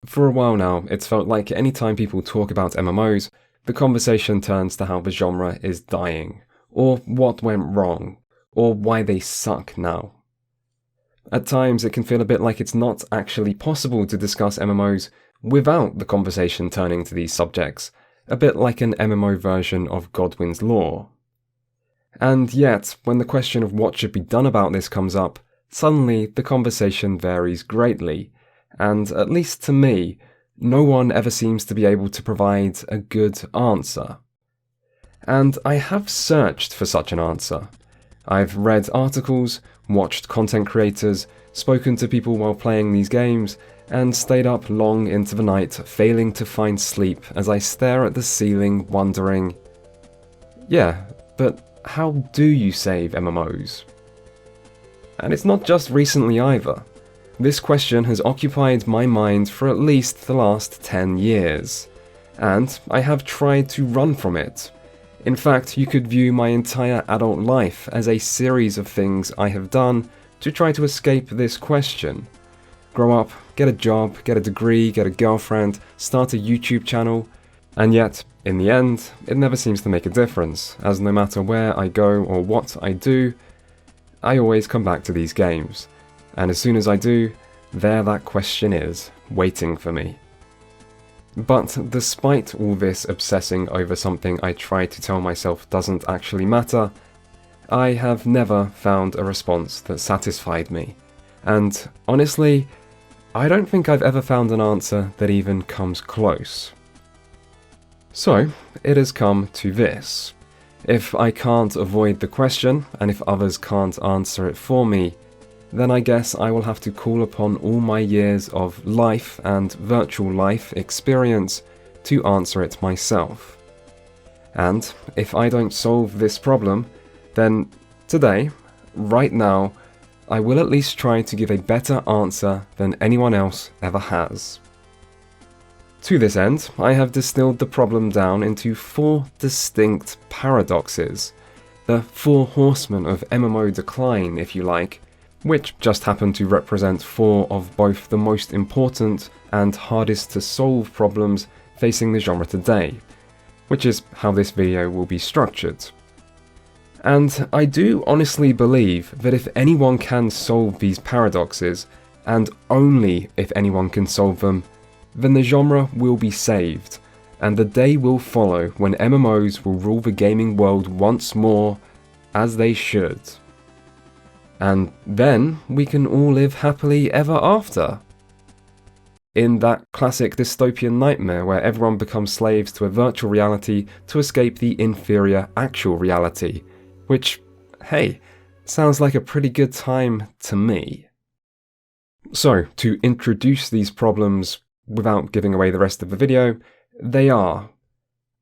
For a while now, it's felt like any time people talk about MMOs, the conversation turns to how the genre is dying, or what went wrong, or why they suck now. At times, it can feel a bit like it's not actually possible to discuss MMOs without the conversation turning to these subjects, a bit like an MMO version of Godwin's Law. And yet, when the question of what should be done about this comes up, suddenly the conversation varies greatly, and at least to me, no one ever seems to be able to provide a good answer. And I have searched for such an answer. I've read articles, watched content creators, spoken to people while playing these games, and stayed up long into the night failing to find sleep as I stare at the ceiling wondering, yeah, but how do you save MMOs? And it's not just recently either. This question has occupied my mind for at least the last 10 years, and I have tried to run from it. In fact, you could view my entire adult life as a series of things I have done to try to escape this question. Grow up, get a job, get a degree, get a girlfriend, start a YouTube channel, and yet, in the end, it never seems to make a difference, as no matter where I go or what I do, I always come back to these games. And as soon as I do, there that question is, waiting for me. But despite all this obsessing over something I try to tell myself doesn't actually matter, I have never found a response that satisfied me. And honestly, I don't think I've ever found an answer that even comes close. So, it has come to this. If I can't avoid the question, and if others can't answer it for me, then I guess I will have to call upon all my years of life and virtual life experience to answer it myself. And if I don't solve this problem, then today, right now, I will at least try to give a better answer than anyone else ever has. To this end, I have distilled the problem down into 4 distinct paradoxes, the 4 horsemen of MMO decline, if you like, which just happen to represent 4 of both the most important and hardest to solve problems facing the genre today, which is how this video will be structured. And I do honestly believe that if anyone can solve these paradoxes, and only if anyone can solve them, then the genre will be saved, and the day will follow when MMOs will rule the gaming world once more, as they should. And then we can all live happily ever after. In that classic dystopian nightmare where everyone becomes slaves to a virtual reality to escape the inferior actual reality, which, hey, sounds like a pretty good time to me. So, to introduce these problems without giving away the rest of the video, they are: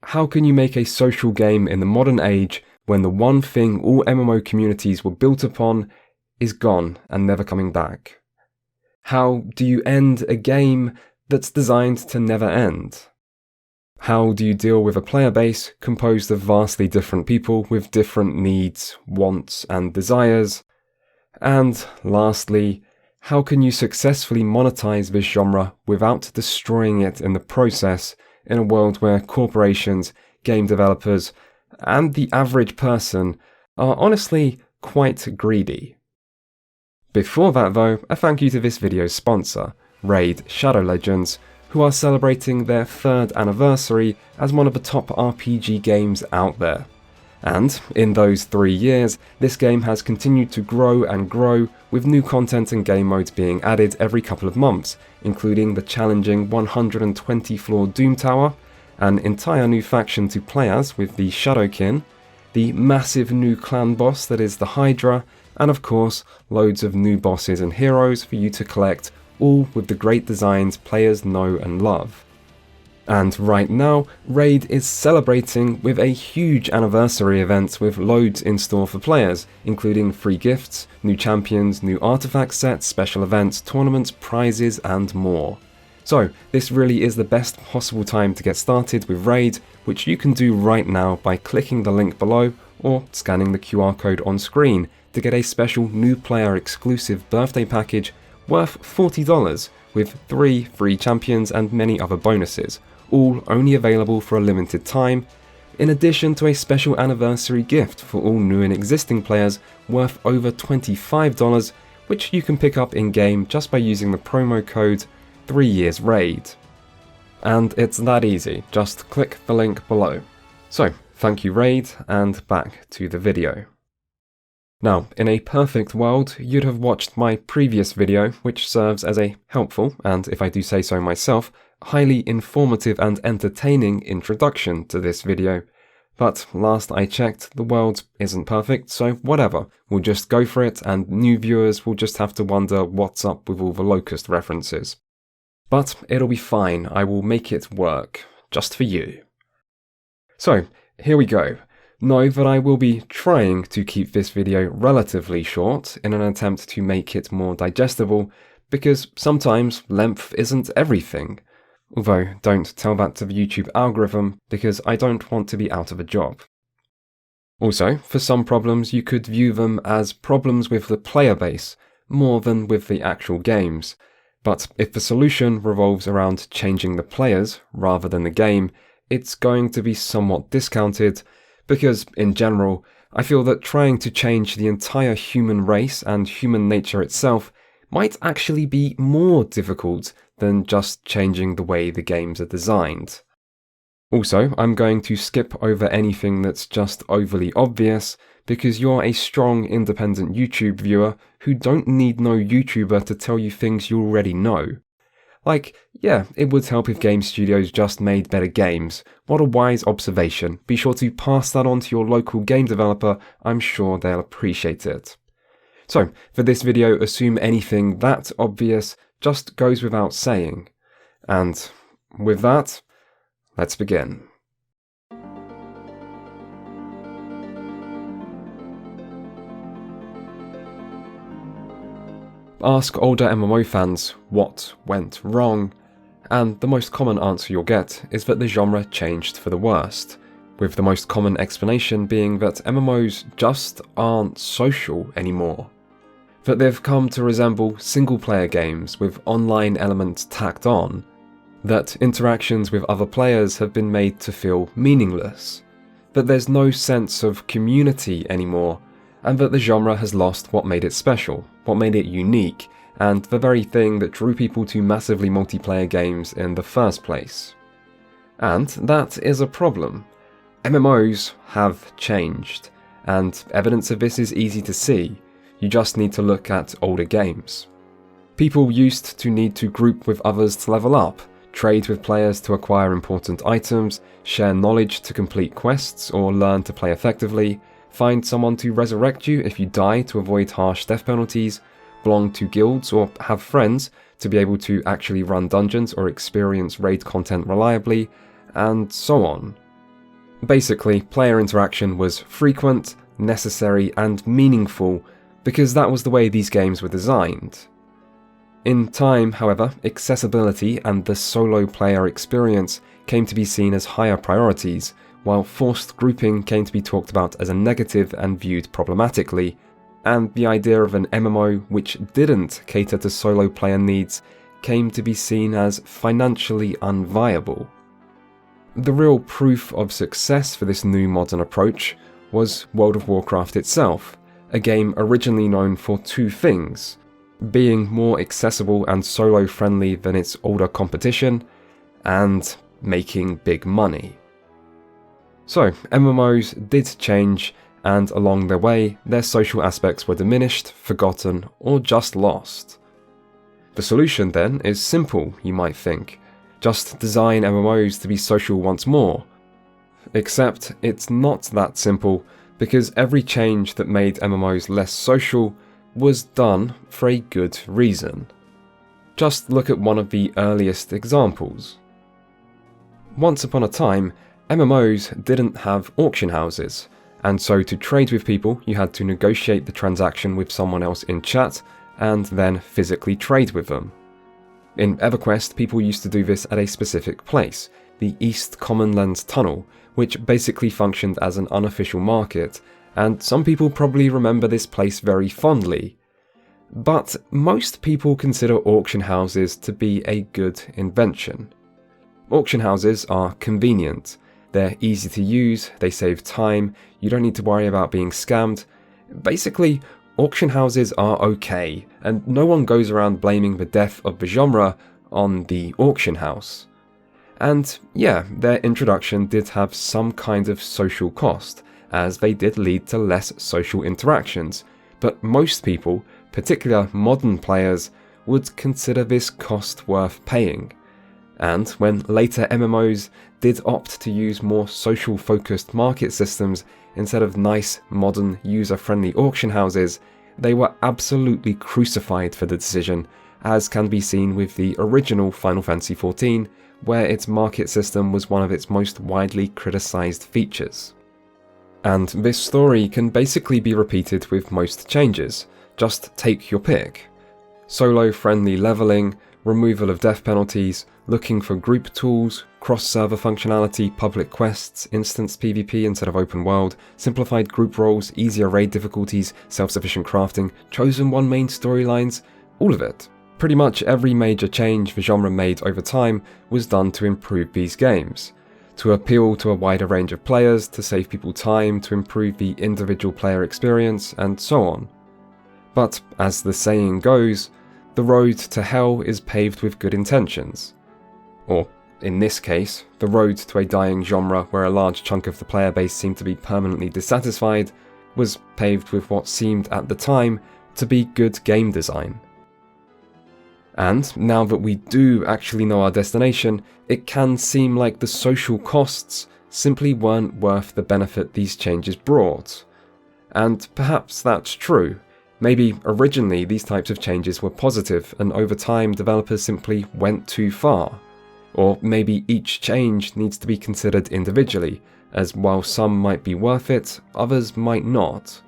how can you make a social game in the modern age when the one thing all MMO communities were built upon is gone and never coming back? How do you end a game that's designed to never end? How do you deal with a player base composed of vastly different people with different needs, wants, and desires? And lastly, how can you successfully monetize this genre without destroying it in the process in a world where corporations, game developers, and the average person are honestly quite greedy? Before that though, a thank you to this video's sponsor, Raid Shadow Legends, who are celebrating their 3rd anniversary as one of the top RPG games out there. And in those 3 years, this game has continued to grow and grow, with new content and game modes being added every couple of months, including the challenging 120-floor Doom Tower, an entire new faction to play as with the Shadowkin, the massive new clan boss that is the Hydra, and of course, loads of new bosses and heroes for you to collect, all with the great designs players know and love. And right now, Raid is celebrating with a huge anniversary event with loads in store for players, including free gifts, new champions, new artifact sets, special events, tournaments, prizes, and more. So, this really is the best possible time to get started with Raid, which you can do right now by clicking the link below or scanning the QR code on screen to get a special new player exclusive birthday package worth $40, with 3 free champions and many other bonuses, all only available for a limited time, in addition to a special anniversary gift for all new and existing players worth over $25, which you can pick up in-game just by using the promo code 3YearsRaid. And it's that easy, just click the link below. So, thank you Raid, and back to the video. Now, in a perfect world, you'd have watched my previous video, which serves as a helpful, and if I do say so myself, highly informative and entertaining introduction to this video. But last I checked, the world isn't perfect, so whatever, we'll just go for it, and new viewers will just have to wonder what's up with all the Locust references. But it'll be fine, I will make it work, just for you. So, here we go. Know that I will be trying to keep this video relatively short in an attempt to make it more digestible, because sometimes length isn't everything. Although, don't tell that to the YouTube algorithm, because I don't want to be out of a job. Also, for some problems you could view them as problems with the player base, more than with the actual games. But if the solution revolves around changing the players rather than the game, it's going to be somewhat discounted, because, in general, I feel that trying to change the entire human race and human nature itself might actually be more difficult than just changing the way the games are designed. Also, I'm going to skip over anything that's just overly obvious, because you're a strong independent YouTube viewer who don't need no YouTuber to tell you things you already know. Like, yeah, it would help if game studios just made better games. What a wise observation. Be sure to pass that on to your local game developer, I'm sure they'll appreciate it. So, for this video, assume anything that obvious just goes without saying. And with that, let's begin. Ask older MMO fans what went wrong, and the most common answer you'll get is that the genre changed for the worst, with the most common explanation being that MMOs just aren't social anymore. That they've come to resemble single-player games with online elements tacked on, that interactions with other players have been made to feel meaningless, that there's no sense of community anymore, and that the genre has lost what made it special, what made it unique, and the very thing that drew people to massively multiplayer games in the first place. And that is a problem. MMOs have changed, and evidence of this is easy to see. You just need to look at older games. People used to need to group with others to level up, trade with players to acquire important items, share knowledge to complete quests or learn to play effectively, find someone to resurrect you if you die to avoid harsh death penalties, belong to guilds or have friends to be able to actually run dungeons or experience raid content reliably, and so on. Basically, player interaction was frequent, necessary, and meaningful because that was the way these games were designed. In time, however, accessibility and the solo player experience came to be seen as higher priorities, while forced grouping came to be talked about as a negative and viewed problematically, and the idea of an MMO which didn't cater to solo player needs came to be seen as financially unviable. The real proof of success for this new modern approach was World of Warcraft itself, a game originally known for two things: being more accessible and solo-friendly than its older competition, and making big money. So, MMOs did change, and along their way, their social aspects were diminished, forgotten, or just lost. The solution then is simple, you might think. Just design MMOs to be social once more. Except it's not that simple, because every change that made MMOs less social was done for a good reason. Just look at one of the earliest examples. Once upon a time, MMOs didn't have auction houses, and so to trade with people you had to negotiate the transaction with someone else in chat and then physically trade with them. In EverQuest, people used to do this at a specific place, the East Commonlands Tunnel, which basically functioned as an unofficial market, and some people probably remember this place very fondly. But most people consider auction houses to be a good invention. Auction houses are convenient. They're easy to use, they save time, you don't need to worry about being scammed. Basically, auction houses are okay, and no one goes around blaming the death of the genre on the auction house. And yeah, their introduction did have some kind of social cost, as they did lead to less social interactions, but most people, particularly modern players, would consider this cost worth paying. And when later MMOs did opt to use more social-focused market systems instead of nice, modern, user-friendly auction houses, they were absolutely crucified for the decision, as can be seen with the original Final Fantasy XIV, where its market system was one of its most widely criticized features. And this story can basically be repeated with most changes. Just take your pick. Solo-friendly leveling, removal of death penalties, looking for group tools, cross-server functionality, public quests, instance PvP instead of open world, simplified group roles, easier raid difficulties, self-sufficient crafting, chosen one main storylines, all of it. Pretty much every major change the genre made over time was done to improve these games, to appeal to a wider range of players, to save people time, to improve the individual player experience, and so on. But as the saying goes, the road to hell is paved with good intentions. Or, in this case, the road to a dying genre where a large chunk of the player base seemed to be permanently dissatisfied was paved with what seemed at the time to be good game design. And now that we do actually know our destination, it can seem like the social costs simply weren't worth the benefit these changes brought. And perhaps that's true. Maybe originally these types of changes were positive and over time developers simply went too far. Or maybe each change needs to be considered individually, as while some might be worth it, others might not.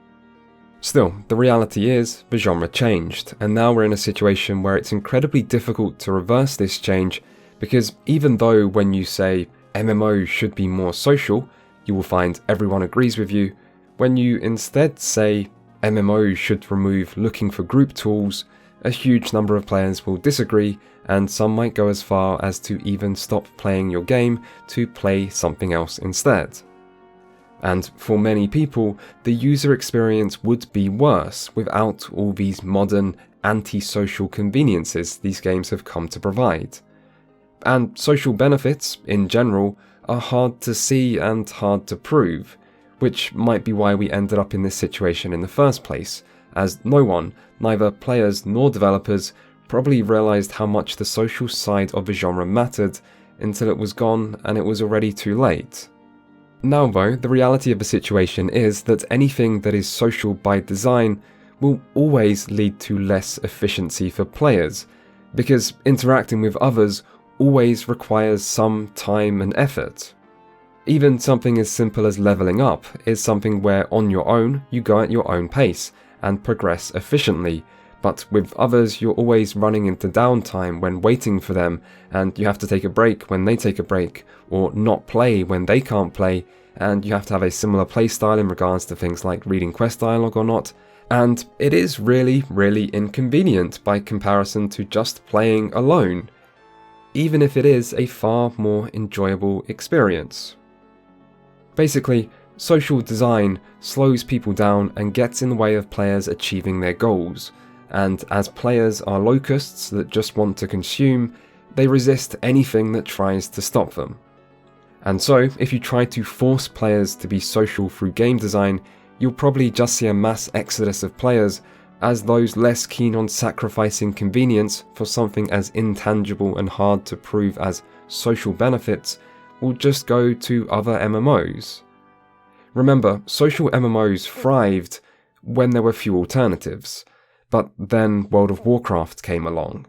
Still, the reality is, the genre changed, and now we're in a situation where it's incredibly difficult to reverse this change, because even though when you say MMOs should be more social, you will find everyone agrees with you, when you instead say MMOs should remove looking for group tools, a huge number of players will disagree, and some might go as far as to even stop playing your game to play something else instead. And for many people, the user experience would be worse without all these modern, anti-social conveniences these games have come to provide. And social benefits, in general, are hard to see and hard to prove, which might be why we ended up in this situation in the first place, as no one, neither players nor developers, probably realized how much the social side of the genre mattered until it was gone and it was already too late. Now though, the reality of the situation is that anything that is social by design will always lead to less efficiency for players, because interacting with others always requires some time and effort. Even something as simple as leveling up is something where on your own you go at your own pace and progress efficiently, but with others you're always running into downtime when waiting for them, and you have to take a break when they take a break, or not play when they can't play, and you have to have a similar playstyle in regards to things like reading quest dialogue or not, and it is really, really inconvenient by comparison to just playing alone, even if it is a far more enjoyable experience. Basically, social design slows people down and gets in the way of players achieving their goals, and as players are locusts that just want to consume, they resist anything that tries to stop them. And so, if you try to force players to be social through game design, you'll probably just see a mass exodus of players, as those less keen on sacrificing convenience for something as intangible and hard to prove as social benefits will just go to other MMOs. Remember, social MMOs thrived when there were few alternatives, but then World of Warcraft came along.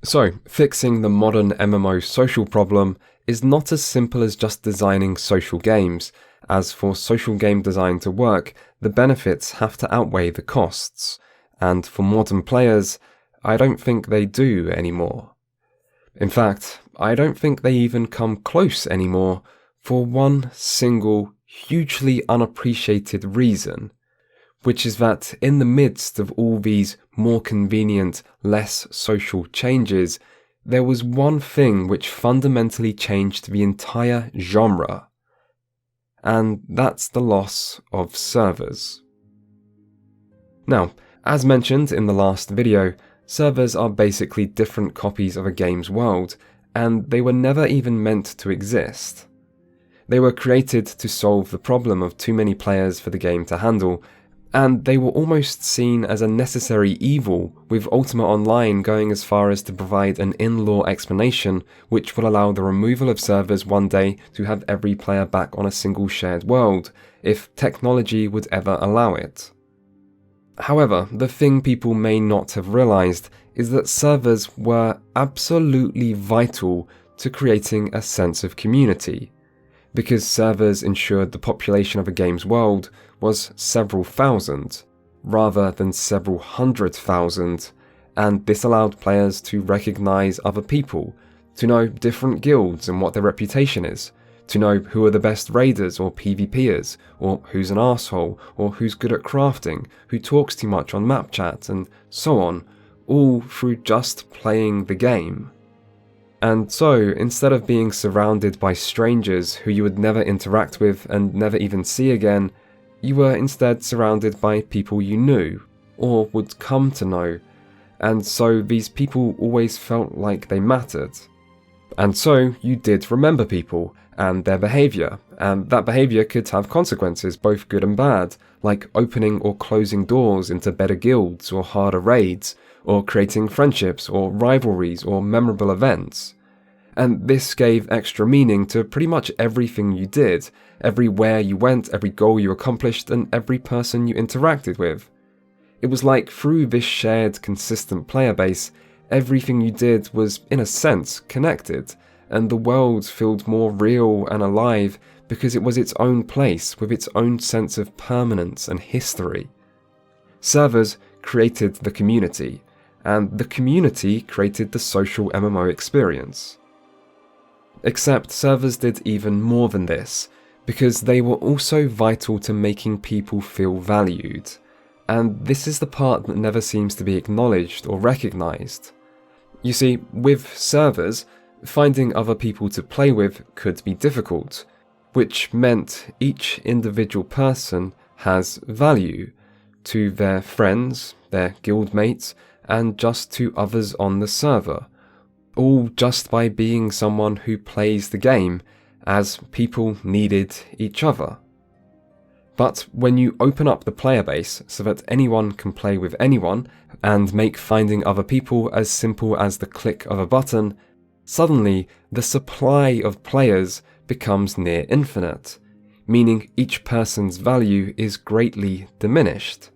So, fixing the modern MMO social problem is not as simple as just designing social games, as for social game design to work, the benefits have to outweigh the costs, and for modern players, I don't think they do anymore. In fact, I don't think they even come close anymore for one single, hugely unappreciated reason, which is that in the midst of all these more convenient, less social changes, there was one thing which fundamentally changed the entire genre, and that's the loss of servers. Now, as mentioned in the last video, servers are basically different copies of a game's world, and they were never even meant to exist. They were created to solve the problem of too many players for the game to handle, and they were almost seen as a necessary evil, with Ultima Online going as far as to provide an in-lore explanation which will allow the removal of servers one day to have every player back on a single shared world, if technology would ever allow it. However, the thing people may not have realised is that servers were absolutely vital to creating a sense of community, because servers ensured the population of a game's world was several thousand, rather than several 100,000, and this allowed players to recognise other people, to know different guilds and what their reputation is, to know who are the best raiders or PvPers, or who's an arsehole, or who's good at crafting, who talks too much on map chat, and so on, all through just playing the game. And so, instead of being surrounded by strangers who you would never interact with and never even see again, you were instead surrounded by people you knew, or would come to know, and so these people always felt like they mattered. And so you did remember people, and their behaviour, and that behaviour could have consequences, both good and bad, like opening or closing doors into better guilds or harder raids, or creating friendships or rivalries or memorable events. And this gave extra meaning to pretty much everything you did, everywhere you went, every goal you accomplished, and every person you interacted with. It was like through this shared, consistent player base, everything you did was, in a sense, connected, and the world felt more real and alive because it was its own place with its own sense of permanence and history. Servers created the community, and the community created the social MMO experience. Except servers did even more than this, because they were also vital to making people feel valued, and this is the part that never seems to be acknowledged or recognised. You see, with servers, finding other people to play with could be difficult, which meant each individual person has value to their friends, their guildmates, and just to others on the server, all just by being someone who plays the game, as people needed each other. But when you open up the player base so that anyone can play with anyone, and make finding other people as simple as the click of a button, suddenly the supply of players becomes near infinite, meaning each person's value is greatly diminished.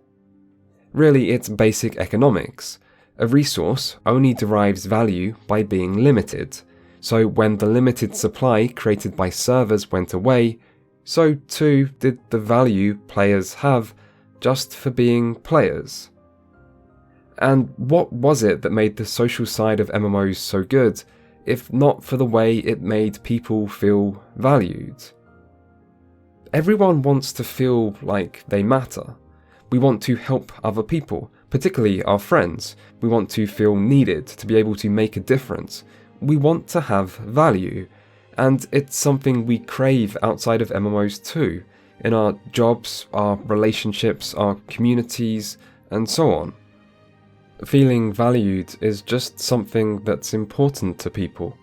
Really, it's basic economics. A resource only derives value by being limited, so when the limited supply created by servers went away, so too did the value players have just for being players. And what was it that made the social side of MMOs so good, if not for the way it made people feel valued? Everyone wants to feel like they matter. We want to help other people, particularly our friends. We want to feel needed, to be able to make a difference. We want to have value, and it's something we crave outside of MMOs too, in our jobs, our relationships, our communities, and so on. Feeling valued is just something that's important to people.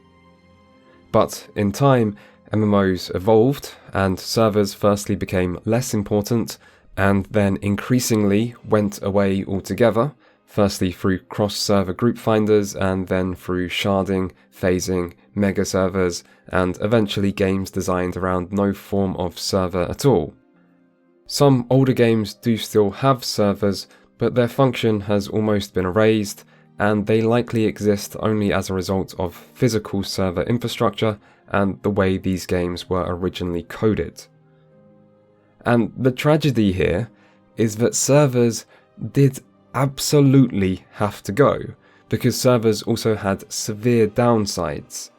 But in time, MMOs evolved, and servers firstly became less important, and then increasingly went away altogether, firstly through cross-server group finders, and then through sharding, phasing, mega servers, and eventually games designed around no form of server at all. Some older games do still have servers, but their function has almost been erased, and they likely exist only as a result of physical server infrastructure and the way these games were originally coded. And the tragedy here is that servers did absolutely have to go, because servers also had severe downsides,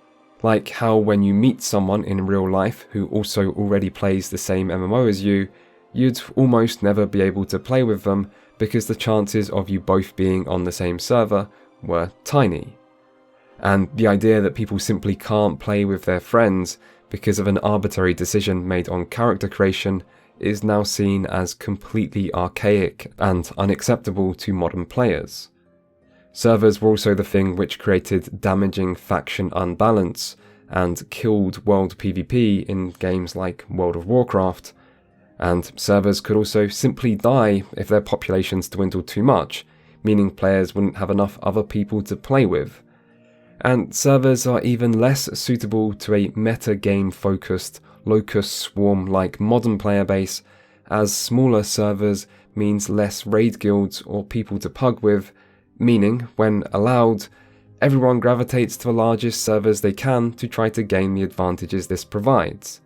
like how when you meet someone in real life who also already plays the same MMO as you, you'd almost never be able to play with them because the chances of you both being on the same server were tiny. And the idea that people simply can't play with their friends because of an arbitrary decision made on character creation is now seen as completely archaic and unacceptable to modern players. Servers were also the thing which created damaging faction unbalance and killed world PvP in games like World of Warcraft, and servers could also simply die if their populations dwindled too much, meaning players wouldn't have enough other people to play with. And servers are even less suitable to a meta-game focused, locust swarm-like modern player base, as smaller servers means less raid guilds or people to pug with, meaning, when allowed, everyone gravitates to the largest servers they can to try to gain the advantages this provides.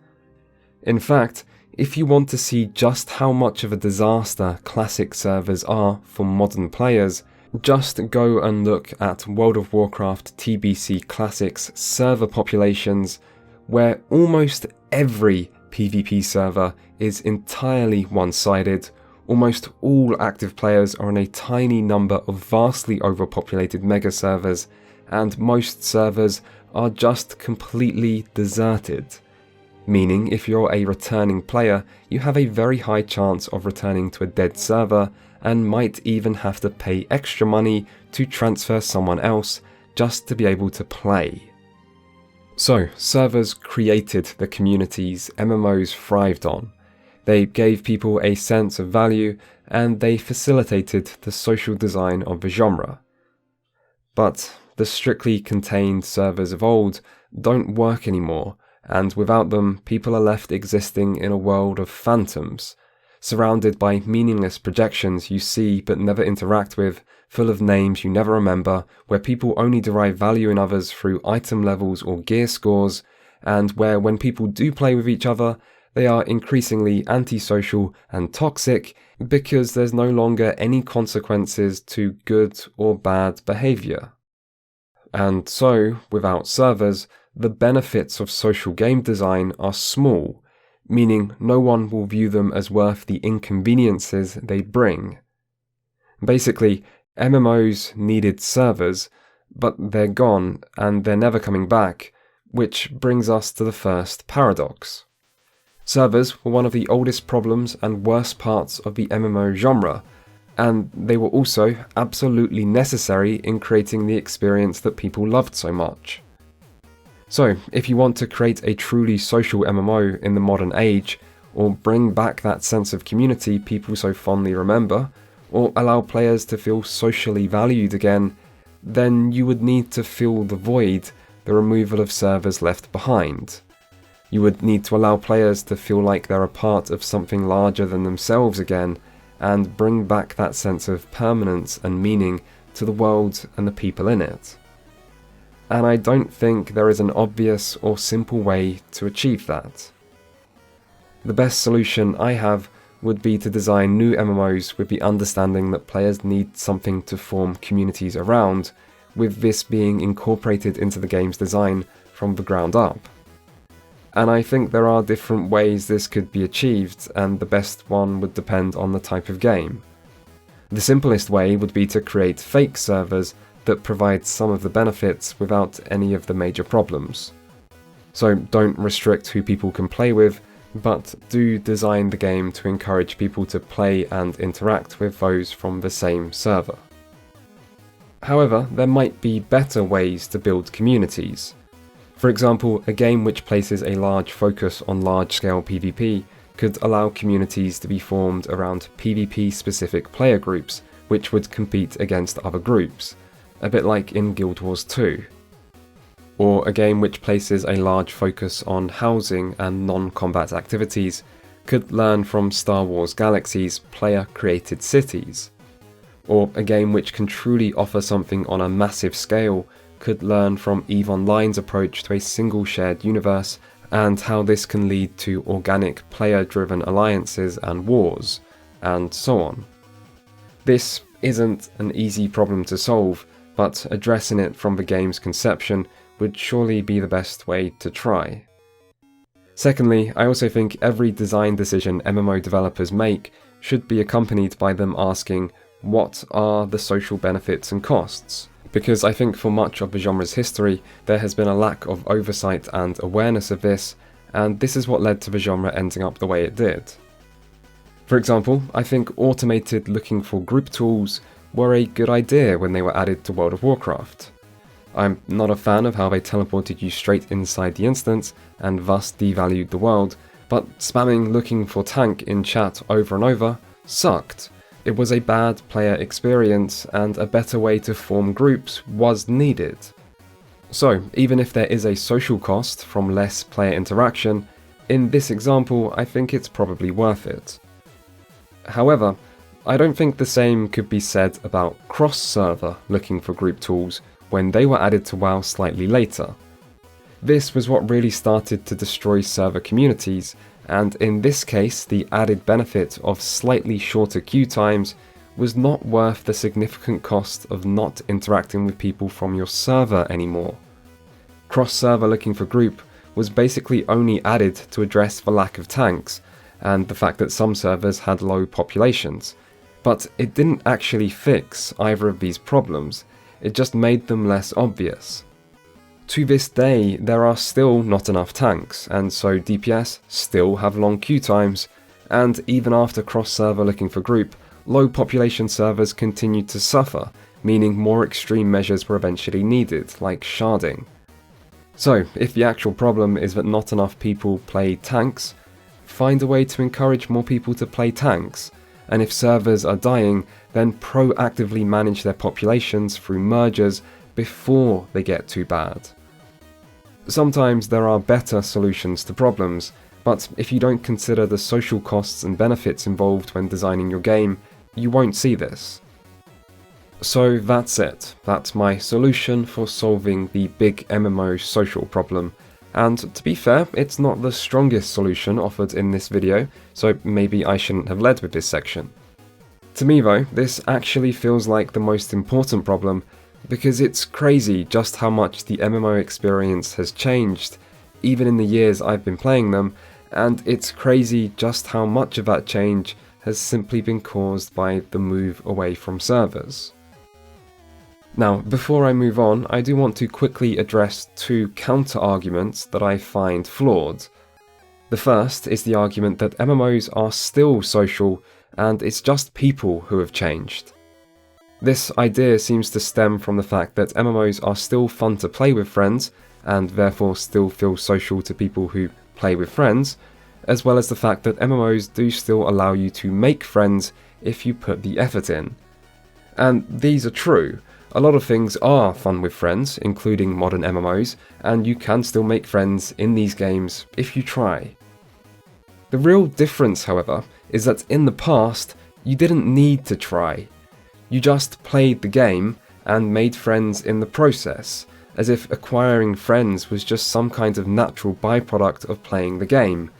In fact, if you want to see just how much of a disaster classic servers are for modern players, just go and look at World of Warcraft TBC Classics server populations, where almost every PvP server is entirely one-sided. Almost all active players are on a tiny number of vastly overpopulated mega servers, and most servers are just completely deserted. Meaning, if you're a returning player, you have a very high chance of returning to a dead server, and might even have to pay extra money to transfer someone else just to be able to play. So, servers created the communities MMOs thrived on. They gave people a sense of value, and they facilitated the social design of the genre. But the strictly contained servers of old don't work anymore, and without them, people are left existing in a world of phantoms, surrounded by meaningless projections you see but never interact with, full of names you never remember, where people only derive value in others through item levels or gear scores, and where when people do play with each other, they are increasingly antisocial and toxic because there's no longer any consequences to good or bad behaviour. And so, without servers, the benefits of social game design are small, meaning no one will view them as worth the inconveniences they bring. Basically, MMOs needed servers, but they're gone and they're never coming back, which brings us to the first paradox. Servers were one of the oldest problems and worst parts of the MMO genre, and they were also absolutely necessary in creating the experience that people loved so much. So, if you want to create a truly social MMO in the modern age, or bring back that sense of community people so fondly remember, or allow players to feel socially valued again, then you would need to fill the void the removal of servers left behind. You would need to allow players to feel like they're a part of something larger than themselves again, and bring back that sense of permanence and meaning to the world and the people in it. And I don't think there is an obvious or simple way to achieve that. The best solution I have would be to design new MMOs with the understanding that players need something to form communities around, with this being incorporated into the game's design from the ground up. And I think there are different ways this could be achieved, and the best one would depend on the type of game. The simplest way would be to create fake servers that provide some of the benefits without any of the major problems. So don't restrict who people can play with, but do design the game to encourage people to play and interact with those from the same server. However, there might be better ways to build communities. For example, a game which places a large focus on large-scale PvP could allow communities to be formed around PvP-specific player groups, which would compete against other groups, a bit like in Guild Wars 2. Or a game which places a large focus on housing and non-combat activities could learn from Star Wars Galaxy's player-created cities. Or a game which can truly offer something on a massive scale could learn from EVE Online's approach to a single shared universe and how this can lead to organic player-driven alliances and wars, and so on. This isn't an easy problem to solve, but addressing it from the game's conception would surely be the best way to try. Secondly, I also think every design decision MMO developers make should be accompanied by them asking, what are the social benefits and costs? Because I think for much of the genre's history, there has been a lack of oversight and awareness of this, and this is what led to the genre ending up the way it did. For example, I think automated looking for group tools were a good idea when they were added to World of Warcraft. I'm not a fan of how they teleported you straight inside the instance and thus devalued the world, but spamming looking for tank in chat over and over sucked. It was a bad player experience, and a better way to form groups was needed. So, even if there is a social cost from less player interaction, in this example I think it's probably worth it. However, I don't think the same could be said about cross-server looking for group tools when they were added to WoW slightly later. This was what really started to destroy server communities, and in this case the added benefit of slightly shorter queue times was not worth the significant cost of not interacting with people from your server anymore. Cross-server looking for group was basically only added to address the lack of tanks, and the fact that some servers had low populations. But it didn't actually fix either of these problems, it just made them less obvious. To this day, there are still not enough tanks, and so DPS still have long queue times, and even after cross-server looking for group, low population servers continued to suffer, meaning more extreme measures were eventually needed, like sharding. So, if the actual problem is that not enough people play tanks, find a way to encourage more people to play tanks, and if servers are dying, then proactively manage their populations through mergers before they get too bad. Sometimes there are better solutions to problems, but if you don't consider the social costs and benefits involved when designing your game, you won't see this. So that's it. That's my solution for solving the big MMO social problem. And to be fair, it's not the strongest solution offered in this video, so maybe I shouldn't have led with this section. To me though, this actually feels like the most important problem, because it's crazy just how much the MMO experience has changed, even in the years I've been playing them, and it's crazy just how much of that change has simply been caused by the move away from servers. Now, before I move on, I do want to quickly address two counter-arguments that I find flawed. The first is the argument that MMOs are still social, and it's just people who have changed. This idea seems to stem from the fact that MMOs are still fun to play with friends, and therefore still feel social to people who play with friends, as well as the fact that MMOs do still allow you to make friends if you put the effort in. And these are true. A lot of things are fun with friends, including modern MMOs, and you can still make friends in these games if you try. The real difference, however, is that in the past, you didn't need to try. You just played the game and made friends in the process, as if acquiring friends was just some kind of natural byproduct of playing the game.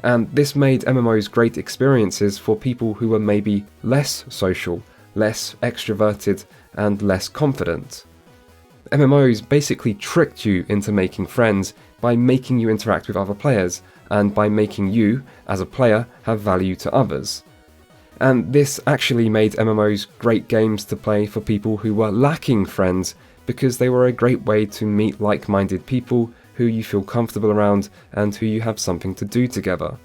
And this made MMOs great experiences for people who were maybe less social, less extroverted, and less confident. MMOs basically tricked you into making friends by making you interact with other players, and by making you, as a player, have value to others. And this actually made MMOs great games to play for people who were lacking friends, because they were a great way to meet like-minded people who you feel comfortable around and who you have something to do together.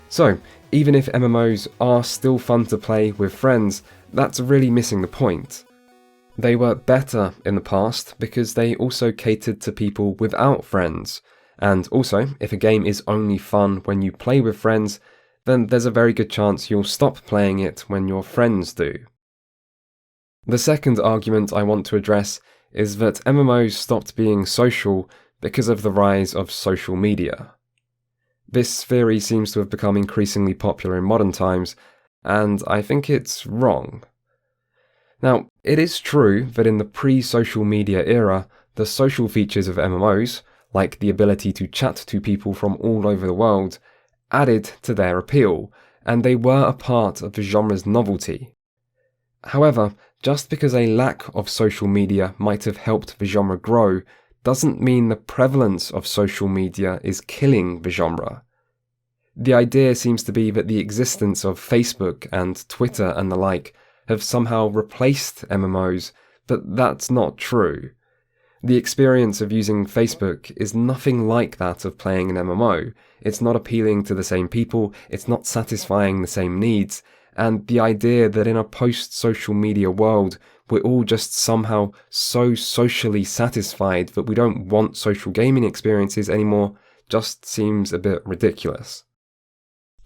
So, even if MMOs are still fun to play with friends, that's really missing the point. They were better in the past because they also catered to people without friends, and also, if a game is only fun when you play with friends, then there's a very good chance you'll stop playing it when your friends do. The second argument I want to address is that MMOs stopped being social because of the rise of social media. This theory seems to have become increasingly popular in modern times, and I think it's wrong. Now, it is true that in the pre-social media era, the social features of MMOs, like the ability to chat to people from all over the world, added to their appeal, and they were a part of the genre's novelty. However, just because a lack of social media might have helped the genre grow, doesn't mean the prevalence of social media is killing the genre. The idea seems to be that the existence of Facebook and Twitter and the like have somehow replaced MMOs, but that's not true. The experience of using Facebook is nothing like that of playing an MMO. It's not appealing to the same people, it's not satisfying the same needs, and the idea that in a post-social media world, we're all just somehow so socially satisfied that we don't want social gaming experiences anymore just seems a bit ridiculous.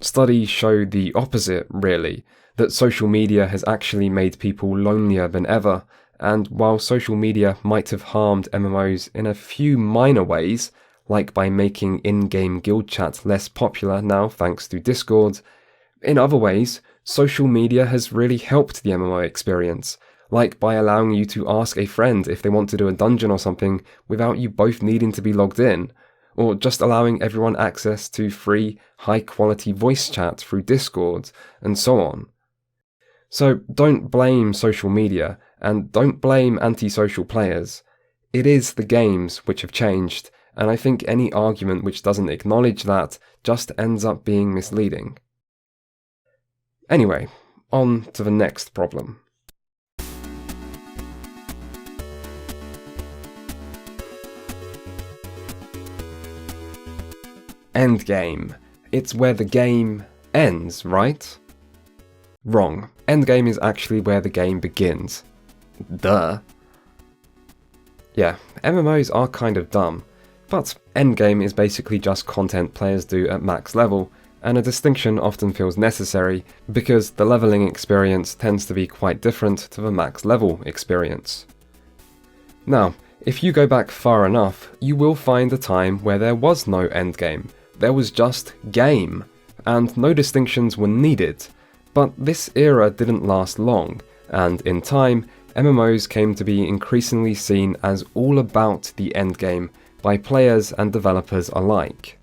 Studies show the opposite, really, that social media has actually made people lonelier than ever, and while social media might have harmed MMOs in a few minor ways, like by making in-game guild chat less popular now thanks to Discord, in other ways, social media has really helped the MMO experience, like by allowing you to ask a friend if they want to do a dungeon or something without you both needing to be logged in, or just allowing everyone access to free, high-quality voice chat through Discord, and so on. So don't blame social media, and don't blame antisocial players. It is the games which have changed, and I think any argument which doesn't acknowledge that just ends up being misleading. Anyway, on to the next problem. Endgame. It's where the game ends, right? Wrong. Endgame is actually where the game begins. Duh. Yeah, MMOs are kind of dumb, but endgame is basically just content players do at max level, and a distinction often feels necessary because the leveling experience tends to be quite different to the max level experience. Now, if you go back far enough, you will find a time where there was no endgame. There was just game, and no distinctions were needed. But this era didn't last long, and in time, MMOs came to be increasingly seen as all about the endgame by players and developers alike.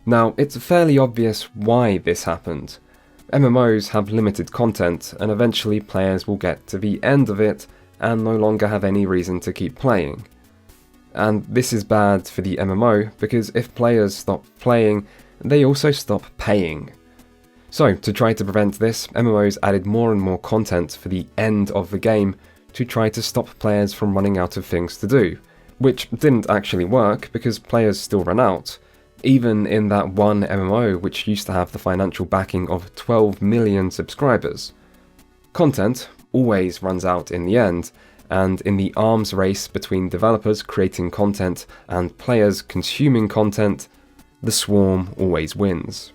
Now, it's fairly obvious why this happened. MMOs have limited content, and eventually players will get to the end of it and no longer have any reason to keep playing. And this is bad for the MMO, because if players stop playing, they also stop paying. So, to try to prevent this, MMOs added more and more content for the end of the game to try to stop players from running out of things to do, which didn't actually work because players still ran out, even in that one MMO which used to have the financial backing of 12 million subscribers. Content always runs out in the end, and in the arms race between developers creating content and players consuming content, the swarm always wins.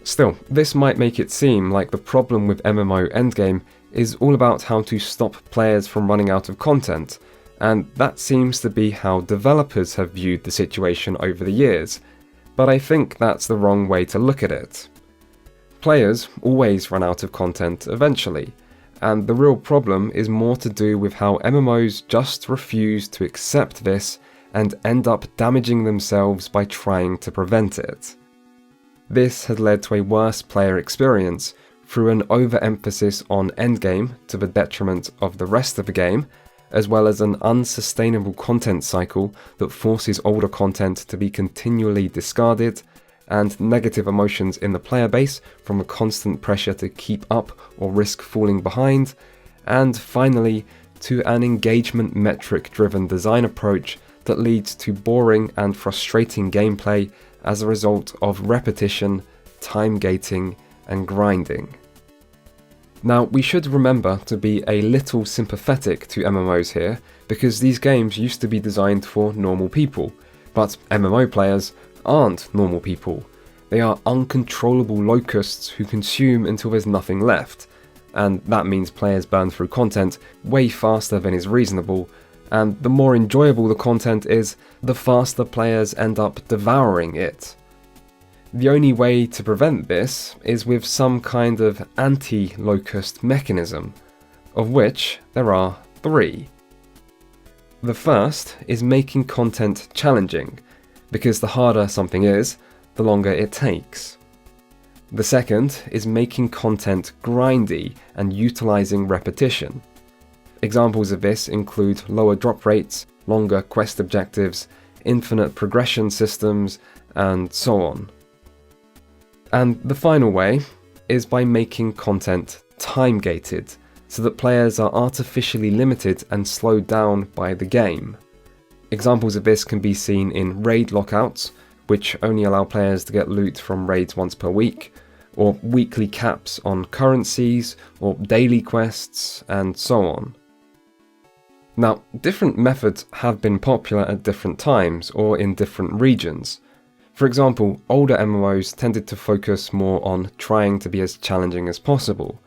Still, this might make it seem like the problem with MMO endgame is all about how to stop players from running out of content, and that seems to be how developers have viewed the situation over the years, but I think that's the wrong way to look at it. Players always run out of content eventually, and the real problem is more to do with how MMOs just refuse to accept this and end up damaging themselves by trying to prevent it. This had led to a worse player experience through an overemphasis on endgame to the detriment of the rest of the game, as well as an unsustainable content cycle that forces older content to be continually discarded, and negative emotions in the player base from a constant pressure to keep up or risk falling behind, and finally to an engagement metric driven design approach that leads to boring and frustrating gameplay as a result of repetition, time gating, and grinding. Now, we should remember to be a little sympathetic to MMOs here, because these games used to be designed for normal people, but MMO players aren't normal people. They are uncontrollable locusts who consume until there's nothing left, and that means players burn through content way faster than is reasonable, and the more enjoyable the content is, the faster players end up devouring it. The only way to prevent this is with some kind of anti-locust mechanism, of which there are 3. The first is making content challenging, because the harder something is, the longer it takes. The second is making content grindy and utilizing repetition. Examples of this include lower drop rates, longer quest objectives, infinite progression systems, and so on. And the final way is by making content time-gated, so that players are artificially limited and slowed down by the game. Examples of this can be seen in raid lockouts, which only allow players to get loot from raids once per week, or weekly caps on currencies, or daily quests, and so on. Now, different methods have been popular at different times or in different regions. For example, older MMOs tended to focus more on trying to be as challenging as possible,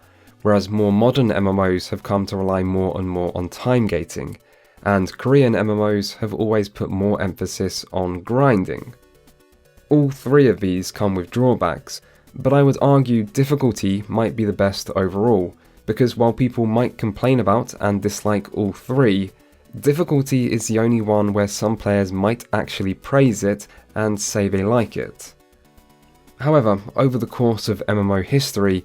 whereas more modern MMOs have come to rely more and more on time gating, and Korean MMOs have always put more emphasis on grinding. All three of these come with drawbacks, but I would argue difficulty might be the best overall, because while people might complain about and dislike all three, difficulty is the only one where some players might actually praise it and say they like it. However, over the course of MMO history,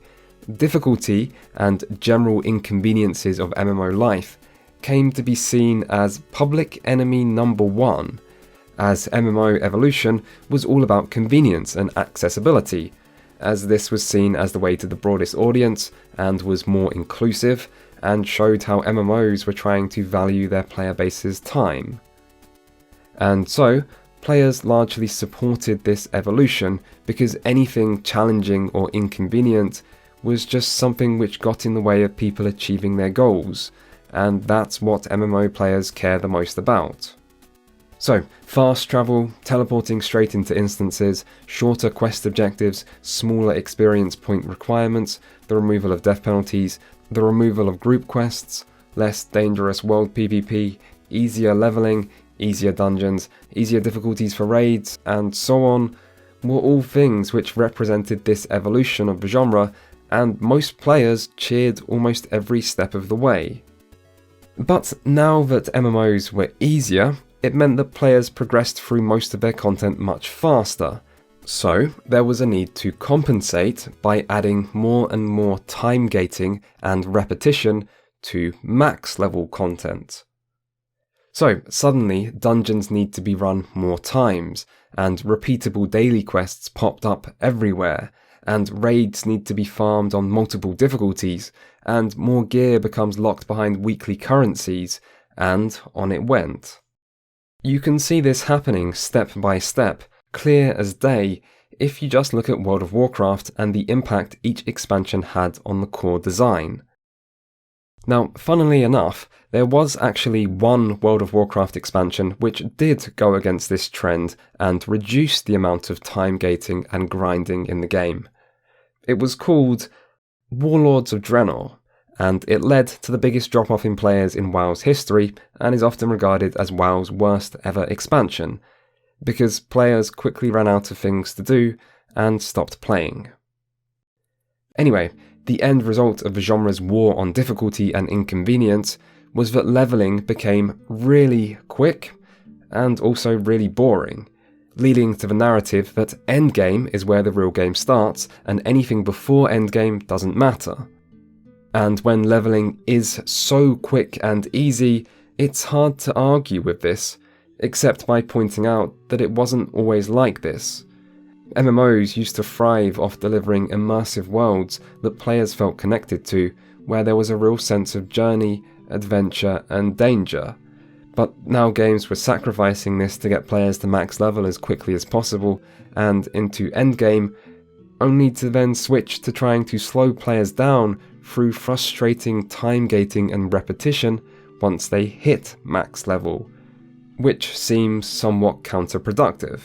difficulty and general inconveniences of MMO life came to be seen as public enemy number one, as MMO evolution was all about convenience and accessibility, as this was seen as the way to the broadest audience and was more inclusive, and showed how MMOs were trying to value their player base's time. And so, players largely supported this evolution because anything challenging or inconvenient was just something which got in the way of people achieving their goals, and that's what MMO players care the most about. So, fast travel, teleporting straight into instances, shorter quest objectives, smaller experience point requirements, the removal of death penalties, the removal of group quests, less dangerous world PvP, easier leveling, easier dungeons, easier difficulties for raids, and so on, were all things which represented this evolution of the genre, and most players cheered almost every step of the way. But now that MMOs were easier, it meant that players progressed through most of their content much faster. So, there was a need to compensate by adding more and more time gating and repetition to max level content. So, suddenly, dungeons need to be run more times, and repeatable daily quests popped up everywhere, and raids need to be farmed on multiple difficulties, and more gear becomes locked behind weekly currencies, and on it went. You can see this happening step by step, clear as day, if you just look at World of Warcraft and the impact each expansion had on the core design. Now, funnily enough, there was actually one World of Warcraft expansion which did go against this trend and reduce the amount of time gating and grinding in the game. It was called Warlords of Draenor, and it led to the biggest drop-off in players in WoW's history and is often regarded as WoW's worst ever expansion, because players quickly ran out of things to do and stopped playing. Anyway, the end result of the genre's war on difficulty and inconvenience was that leveling became really quick and also really boring, leading to the narrative that endgame is where the real game starts and anything before endgame doesn't matter. And when leveling is so quick and easy, it's hard to argue with this, except by pointing out that it wasn't always like this. MMOs used to thrive off delivering immersive worlds that players felt connected to, where there was a real sense of journey, adventure, and danger. But now games were sacrificing this to get players to max level as quickly as possible, and into endgame, only to then switch to trying to slow players down through frustrating time gating and repetition once they hit max level, which seems somewhat counterproductive.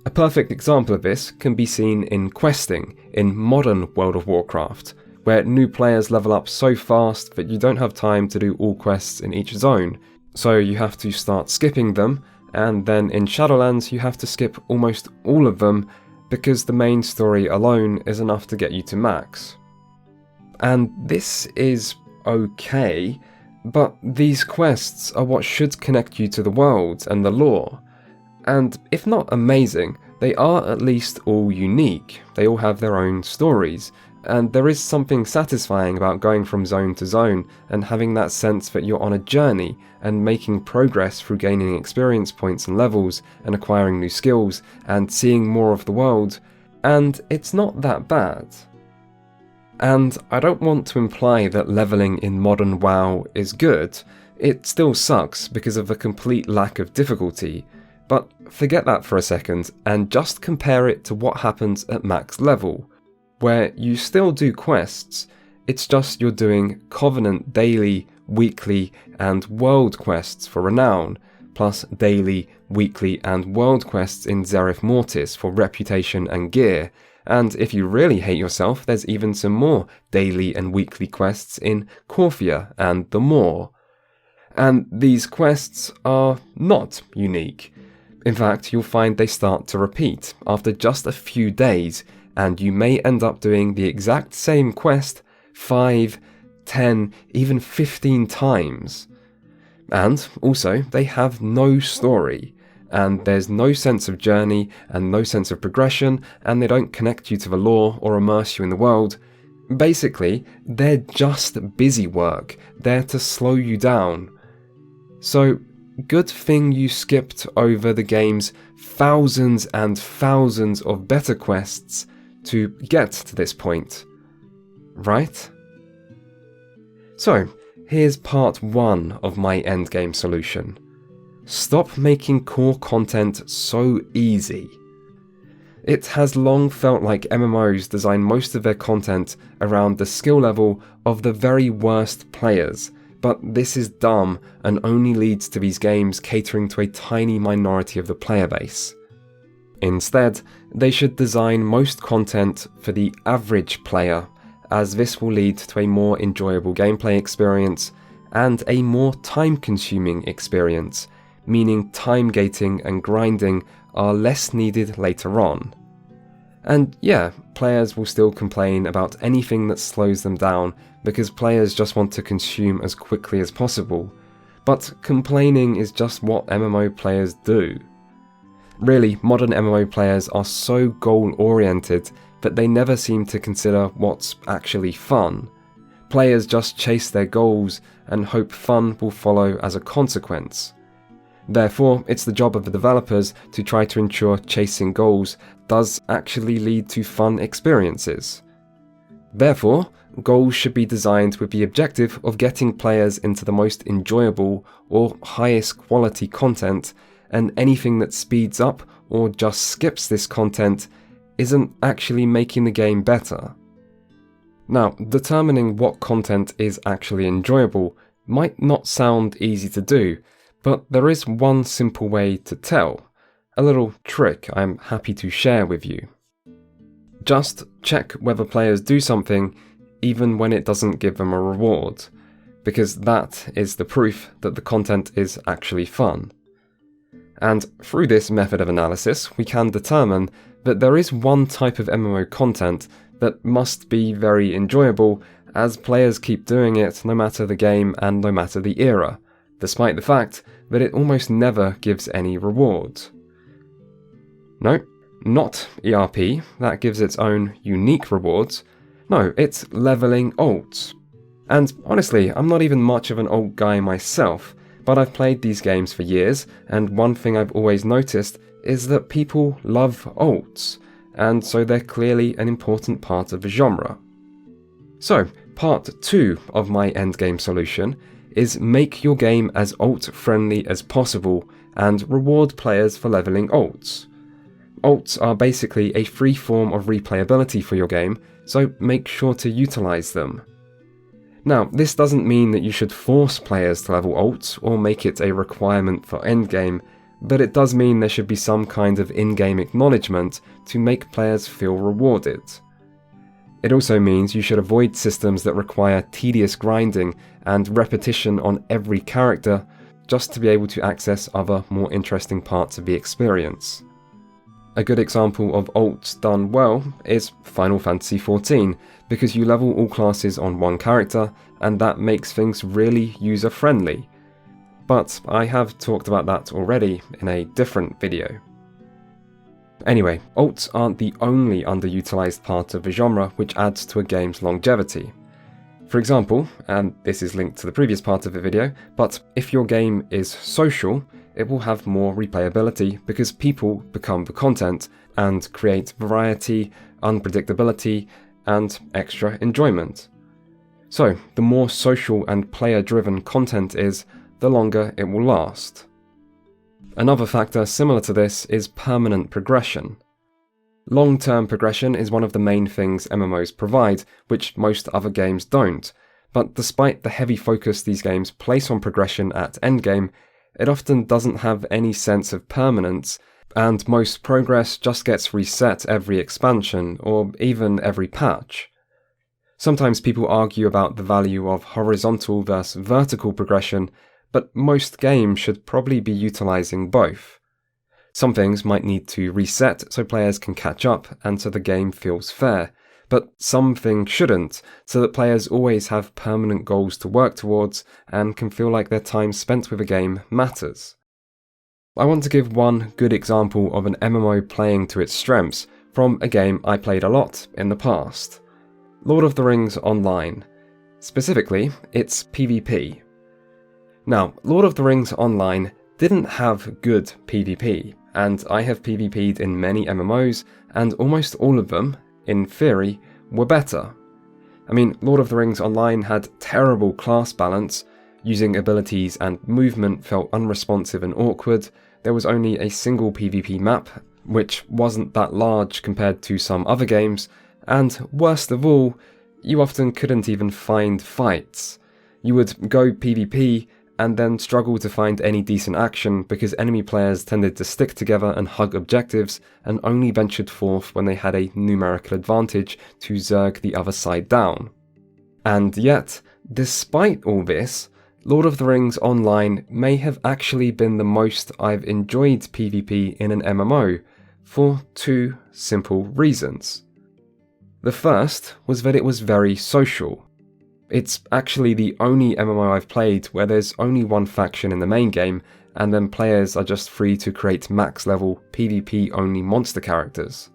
A perfect example of this can be seen in questing in modern World of Warcraft, where new players level up so fast that you don't have time to do all quests in each zone, so you have to start skipping them, and then in Shadowlands you have to skip almost all of them because the main story alone is enough to get you to max. And this is okay, but these quests are what should connect you to the world and the lore. And if not amazing, they are at least all unique. They all have their own stories, And there is something satisfying about going from zone to zone and having that sense that you're on a journey and making progress through gaining experience points and levels and acquiring new skills and seeing more of the world, and it's not that bad. And I don't want to imply that leveling in modern WoW is good. It still sucks because of the complete lack of difficulty, but forget that for a second and just compare it to what happens at max level, where you still do quests, it's just you're doing Covenant daily, weekly, and world quests for renown, plus daily, weekly, and world quests in Zereth Mortis for reputation and gear, and if you really hate yourself, there's even some more daily and weekly quests in Corphia and the Moor. And these quests are not unique. In fact, you'll find they start to repeat after just a few days, and you may end up doing the exact same quest 5, 10, even 15 times. And also, they have no story, and there's no sense of journey and no sense of progression, and they don't connect you to the lore or immerse you in the world. Basically, they're just busy work, there to slow you down. So, good thing you skipped over the game's thousands and thousands of better quests to get to this point, right? So, here's part 1 of my endgame solution. Stop making core content so easy. It has long felt like MMOs design most of their content around the skill level of the very worst players, but this is dumb and only leads to these games catering to a tiny minority of the player base. Instead, they should design most content for the average player, as this will lead to a more enjoyable gameplay experience and a more time-consuming experience, meaning time gating and grinding are less needed later on. And yeah, players will still complain about anything that slows them down because players just want to consume as quickly as possible, but complaining is just what MMO players do. Really, modern MMO players are so goal-oriented that they never seem to consider what's actually fun. Players just chase their goals and hope fun will follow as a consequence. Therefore, it's the job of the developers to try to ensure chasing goals does actually lead to fun experiences. Therefore, goals should be designed with the objective of getting players into the most enjoyable or highest quality content, and anything that speeds up or just skips this content isn't actually making the game better. Now, determining what content is actually enjoyable might not sound easy to do, but there is one simple way to tell, a little trick I'm happy to share with you. Just check whether players do something even when it doesn't give them a reward, because that is the proof that the content is actually fun. And through this method of analysis, we can determine that there is one type of MMO content that must be very enjoyable, as players keep doing it no matter the game and no matter the era, despite the fact that it almost never gives any reward. No, not ERP, that gives its own unique rewards. No, it's leveling alts. And honestly, I'm not even much of an alt guy myself, but I've played these games for years, and one thing I've always noticed is that people love alts, and so they're clearly an important part of the genre. So, part 2 of my endgame solution is make your game as alt-friendly as possible and reward players for leveling alts. Alts are basically a free form of replayability for your game, so make sure to utilize them. Now, this doesn't mean that you should force players to level alts or make it a requirement for endgame, but it does mean there should be some kind of in-game acknowledgement to make players feel rewarded. It also means you should avoid systems that require tedious grinding and repetition on every character just to be able to access other more interesting parts of the experience. A good example of alts done well is Final Fantasy XIV, because you level all classes on one character, and that makes things really user-friendly. But I have talked about that already in a different video. Anyway, alts aren't the only underutilized part of the genre which adds to a game's longevity. For example, and this is linked to the previous part of the video, but if your game is social, it will have more replayability because people become the content and create variety, unpredictability, and extra enjoyment. So, the more social and player-driven content is, the longer it will last. Another factor similar to this is permanent progression. Long-term progression is one of the main things MMOs provide, which most other games don't, but despite the heavy focus these games place on progression at endgame, it often doesn't have any sense of permanence, and most progress just gets reset every expansion, or even every patch. Sometimes people argue about the value of horizontal versus vertical progression, but most games should probably be utilizing both. Some things might need to reset so players can catch up and so the game feels fair, but some things shouldn't, so that players always have permanent goals to work towards and can feel like their time spent with a game matters. I want to give one good example of an MMO playing to its strengths from a game I played a lot in the past. Lord of the Rings Online. Specifically, it's PvP. Now, Lord of the Rings Online didn't have good PvP, and I have PvP'd in many MMOs, and almost all of them, in theory, were better. I mean, Lord of the Rings Online had terrible class balance, using abilities and movement felt unresponsive and awkward, there was only a single PvP map, which wasn't that large compared to some other games, and worst of all, you often couldn't even find fights. You would go PvP, and then struggle to find any decent action because enemy players tended to stick together and hug objectives and only ventured forth when they had a numerical advantage to zerg the other side down. And yet, despite all this, Lord of the Rings Online may have actually been the most I've enjoyed PvP in an MMO, for two simple reasons. The first was that it was very social. It's actually the only MMO I've played where there's only one faction in the main game, and then players are just free to create max level PvP only monster characters.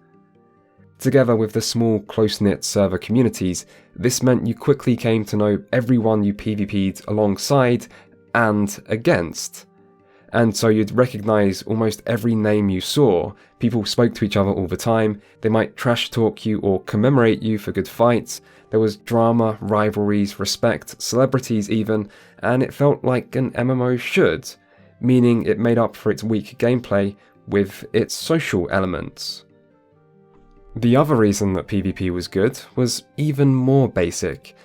Together with the small close-knit server communities, this meant you quickly came to know everyone you PvP'd alongside and against. And so you'd recognise almost every name you saw, people spoke to each other all the time, they might trash talk you or commemorate you for good fights, there was drama, rivalries, respect, celebrities even, and it felt like an MMO should, meaning it made up for its weak gameplay with its social elements. The other reason that PvP was good was even more basic,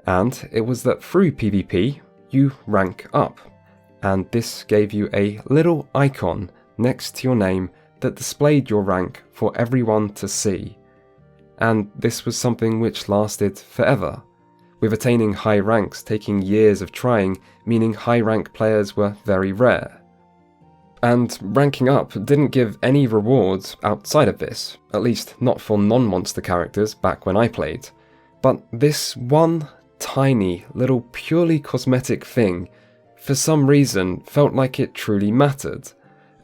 and it was that through PvP, you rank up, and this gave you a little icon next to your name that displayed your rank for everyone to see. And this was something which lasted forever, with attaining high ranks taking years of trying, meaning high rank players were very rare. And ranking up didn't give any rewards outside of this, at least not for non-monster characters back when I played. But this one tiny, little purely cosmetic thing, for some reason felt like it truly mattered,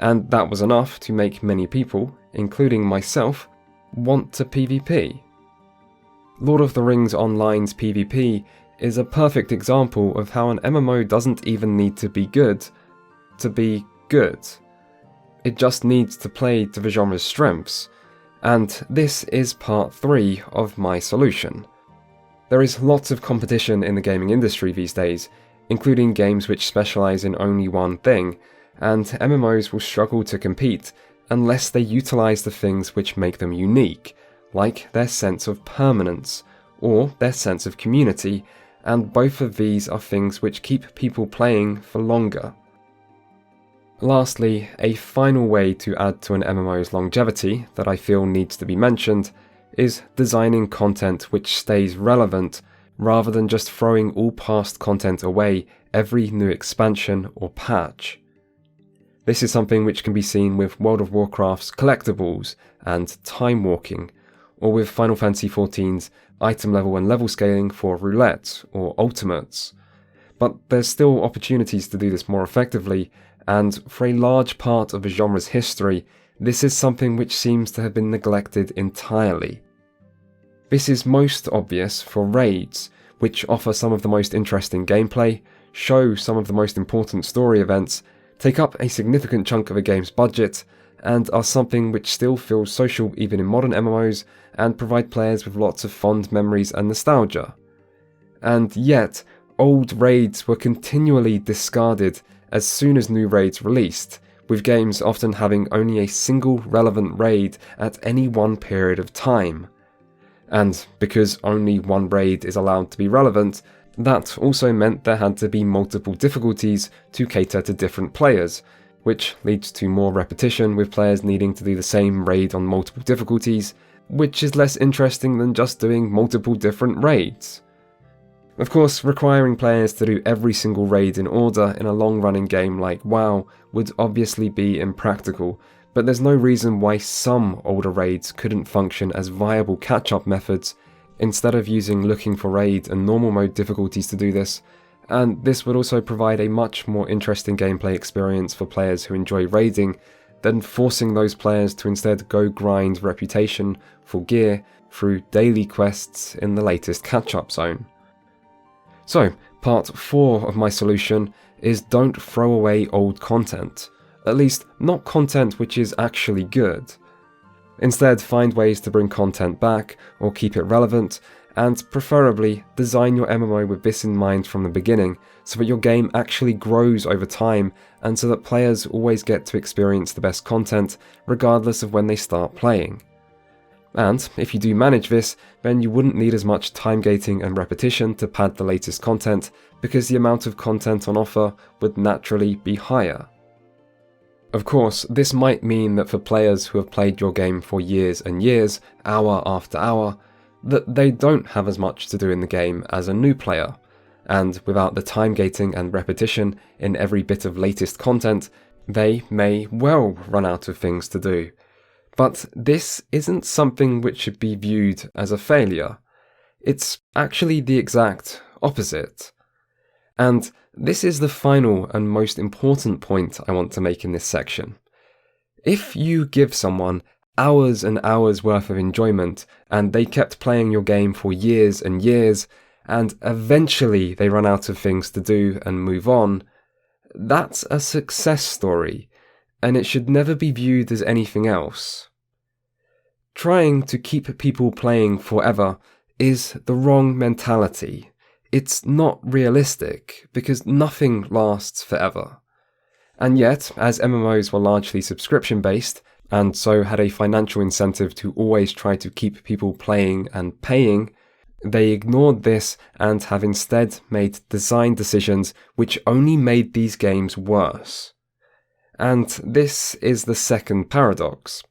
and that was enough to make many people, including myself, want to PvP. Lord of the Rings Online's PvP is a perfect example of how an MMO doesn't even need to be good to be good. It just needs to play to the genre's strengths, and this is part 3 of my solution. There is lots of competition in the gaming industry these days, including games which specialise in only one thing, and MMOs will struggle to compete unless they utilise the things which make them unique, like their sense of permanence, or their sense of community, and both of these are things which keep people playing for longer. Lastly, a final way to add to an MMO's longevity that I feel needs to be mentioned is designing content which stays relevant, rather than just throwing all past content away every new expansion or patch. This is something which can be seen with World of Warcraft's collectibles and time walking, or with Final Fantasy XIV's item level and level scaling for roulette or ultimates. But there's still opportunities to do this more effectively, and for a large part of the genre's history, this is something which seems to have been neglected entirely. This is most obvious for raids, which offer some of the most interesting gameplay, show some of the most important story events, take up a significant chunk of a game's budget, and are something which still feels social even in modern MMOs, and provide players with lots of fond memories and nostalgia. And yet, old raids were continually discarded as soon as new raids released, with games often having only a single relevant raid at any one period of time. And because only one raid is allowed to be relevant, that also meant there had to be multiple difficulties to cater to different players, which leads to more repetition with players needing to do the same raid on multiple difficulties, which is less interesting than just doing multiple different raids. Of course, requiring players to do every single raid in order in a long-running game like WoW would obviously be impractical, but there's no reason why some older raids couldn't function as viable catch-up methods instead of using looking for raid and normal mode difficulties to do this, and this would also provide a much more interesting gameplay experience for players who enjoy raiding than forcing those players to instead go grind reputation for gear through daily quests in the latest catch-up zone. So, part 4 of my solution is don't throw away old content, at least not content which is actually good. Instead, find ways to bring content back or keep it relevant, and preferably design your MMO with this in mind from the beginning, so that your game actually grows over time and so that players always get to experience the best content regardless of when they start playing. And if you do manage this, then you wouldn't need as much time gating and repetition to pad the latest content, because the amount of content on offer would naturally be higher. Of course, this might mean that for players who have played your game for years and years, hour after hour, that they don't have as much to do in the game as a new player, and without the time gating and repetition in every bit of latest content, they may well run out of things to do. But this isn't something which should be viewed as a failure. It's actually the exact opposite. And this is the final and most important point I want to make in this section. If you give someone hours and hours worth of enjoyment and they kept playing your game for years and years, and eventually they run out of things to do and move on, that's a success story, and it should never be viewed as anything else. Trying to keep people playing forever is the wrong mentality. It's not realistic, because nothing lasts forever. And yet, as MMOs were largely subscription-based, and so had a financial incentive to always try to keep people playing and paying, they ignored this and have instead made design decisions which only made these games worse. And this is the second paradox.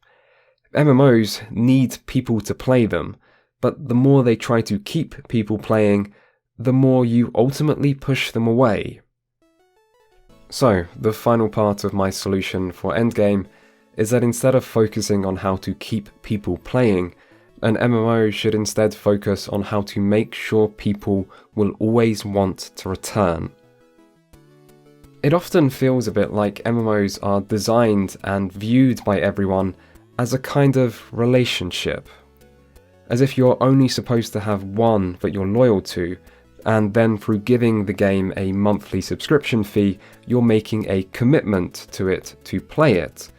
MMOs need people to play them, but the more they try to keep people playing, the more you ultimately push them away. So, the final part of my solution for endgame is that instead of focusing on how to keep people playing, an MMO should instead focus on how to make sure people will always want to return. It often feels a bit like MMOs are designed and viewed by everyone as a kind of relationship. As if you're only supposed to have one that you're loyal to, and then through giving the game a monthly subscription fee, you're making a commitment to it to play it.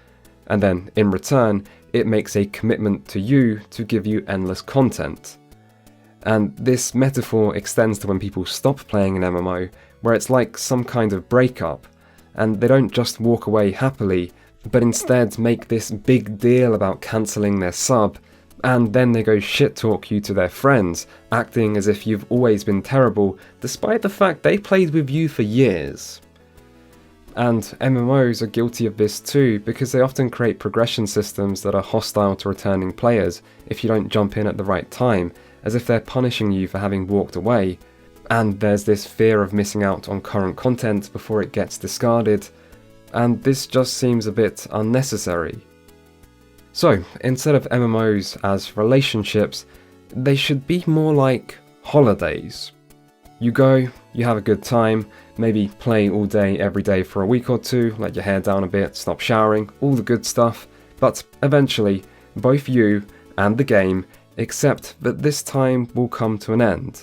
And then, in return, it makes a commitment to you to give you endless content. And this metaphor extends to when people stop playing an MMO, where it's like some kind of breakup, and they don't just walk away happily, but instead make this big deal about cancelling their sub, and then they go shit-talk you to their friends, acting as if you've always been terrible, despite the fact they played with you for years. And MMOs are guilty of this too, because they often create progression systems that are hostile to returning players if you don't jump in at the right time, as if they're punishing you for having walked away. And there's this fear of missing out on current content before it gets discarded, and this just seems a bit unnecessary. So, instead of MMOs as relationships, they should be more like holidays. You go, you have a good time, maybe play all day every day for a week or two, let your hair down a bit, stop showering, all the good stuff, But eventually, both you and the game accept that this time will come to an end.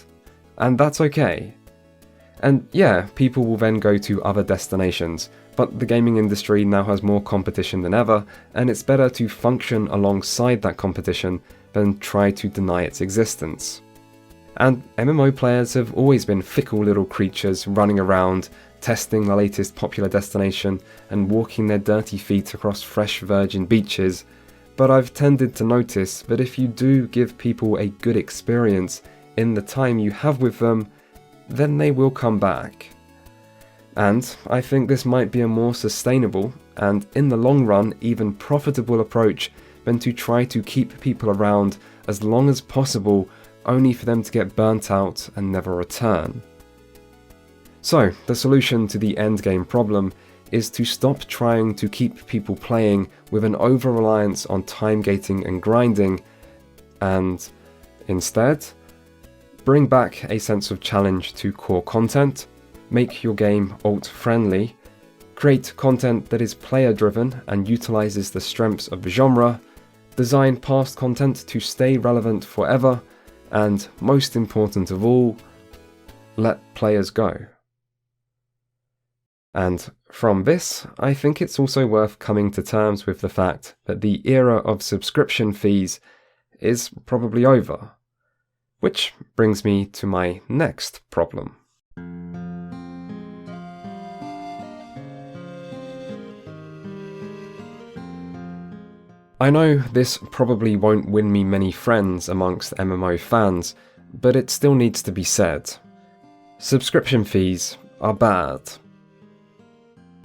And that's okay. And yeah, people will then go to other destinations, but the gaming industry now has more competition than ever, and it's better to function alongside that competition than try to deny its existence. And MMO players have always been fickle little creatures running around, testing the latest popular destination and walking their dirty feet across fresh virgin beaches, but I've tended to notice that if you do give people a good experience in the time you have with them, then they will come back. And I think this might be a more sustainable and, in the long run, even profitable approach than to try to keep people around as long as possible only for them to get burnt out and never return. So, the solution to the endgame problem is to stop trying to keep people playing with an over-reliance on time gating and grinding, and instead, bring back a sense of challenge to core content, make your game alt-friendly, create content that is player-driven and utilizes the strengths of the genre, design past content to stay relevant forever, and most important of all, let players go. And from this, I think it's also worth coming to terms with the fact that the era of subscription fees is probably over. Which brings me to my next problem. I know this probably won't win me many friends amongst MMO fans, but it still needs to be said. Subscription fees are bad.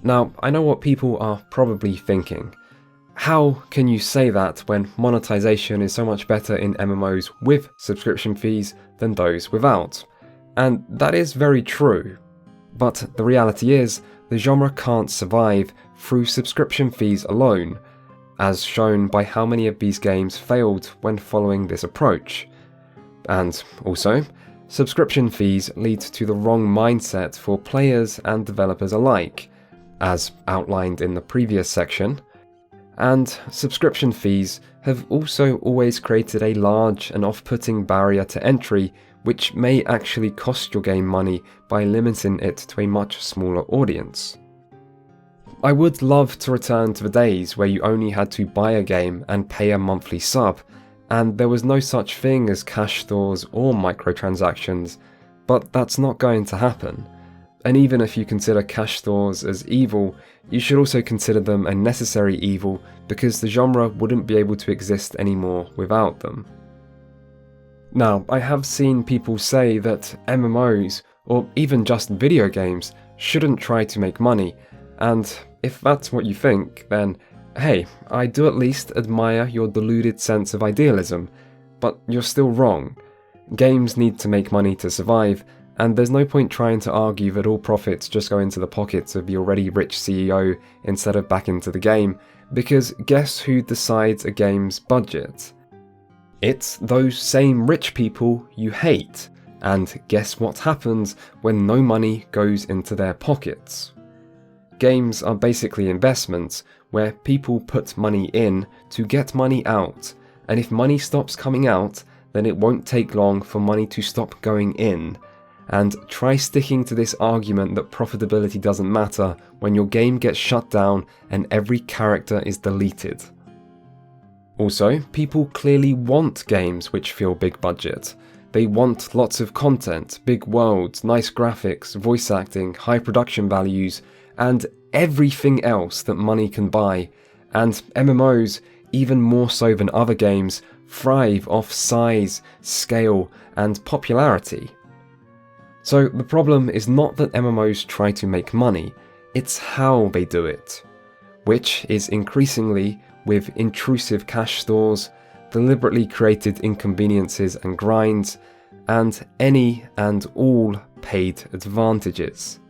Now, I know what people are probably thinking. How can you say that when monetization is so much better in MMOs with subscription fees than those without? And that is very true. But the reality is, the genre can't survive through subscription fees alone, as shown by how many of these games failed when following this approach. And also, subscription fees lead to the wrong mindset for players and developers alike, as outlined in the previous section, and subscription fees have also always created a large and off-putting barrier to entry, which may actually cost your game money by limiting it to a much smaller audience. I would love to return to the days where you only had to buy a game and pay a monthly sub, and there was no such thing as cash stores or microtransactions, but that's not going to happen. And even if you consider cash stores as evil, you should also consider them a necessary evil because the genre wouldn't be able to exist anymore without them. Now, I have seen people say that MMOs, or even just video games, shouldn't try to make money, and if that's what you think, then hey, I do at least admire your deluded sense of idealism, but you're still wrong. Games need to make money to survive, and there's no point trying to argue that all profits just go into the pockets of the already rich CEO instead of back into the game, because guess who decides a game's budget? It's those same rich people you hate, and guess what happens when no money goes into their pockets? Games are basically investments where people put money in to get money out, and if money stops coming out, then it won't take long for money to stop going in. And try sticking to this argument that profitability doesn't matter when your game gets shut down and every character is deleted. Also, people clearly want games which feel big budget. They want lots of content, big worlds, nice graphics, voice acting, high production values, and everything else that money can buy. And MMOs, even more so than other games, thrive off size, scale, and popularity. So the problem is not that MMOs try to make money, it's how they do it, which is increasingly with intrusive cash stores, deliberately created inconveniences and grinds, and any and all paid advantages.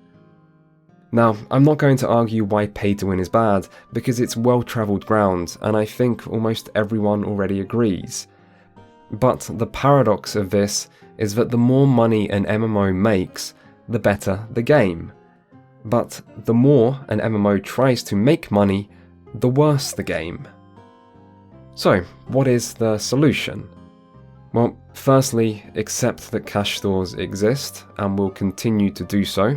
Now, I'm not going to argue why pay to win is bad, because it's well-travelled ground, and I think almost everyone already agrees. But the paradox of this is that the more money an MMO makes, the better the game. But the more an MMO tries to make money, the worse the game. So, what is the solution? Well, firstly, accept that cash stores exist and will continue to do so.